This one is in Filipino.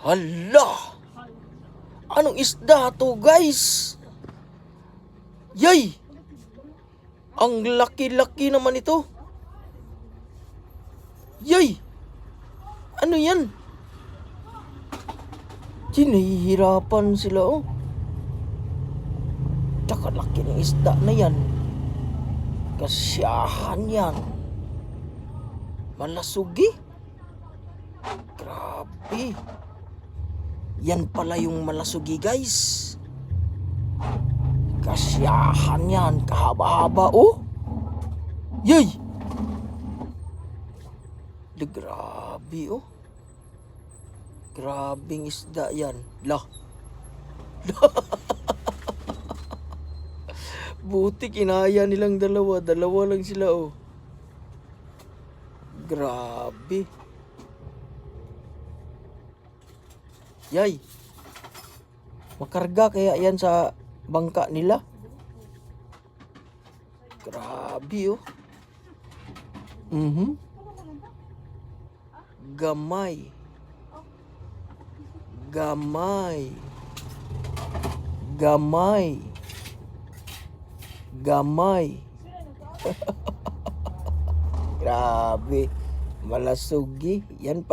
Hala! Anong isda to, guys? Yay! Ang laki-laki naman ito. Yay! Ano yan? Nahihirapan sila, oh. Tsaka laki ng isda na yan. Kasyahan yan. Malasugi. Grabe. Yan pala yung malasugi, guys. Kasyahan yan. Kahaba-haba, oh. Yay! Grabe, oh. Grabing isda yan. Lah. Buti kinaya nilang dalawa. Dalawa lang sila, oh. Grabe. Yay. Makarga kaya yan sa bangka nila. Grabe, oh. Gamay. Gamay. Gamay. Gamay. Grabe. Malasugi. Yan pa.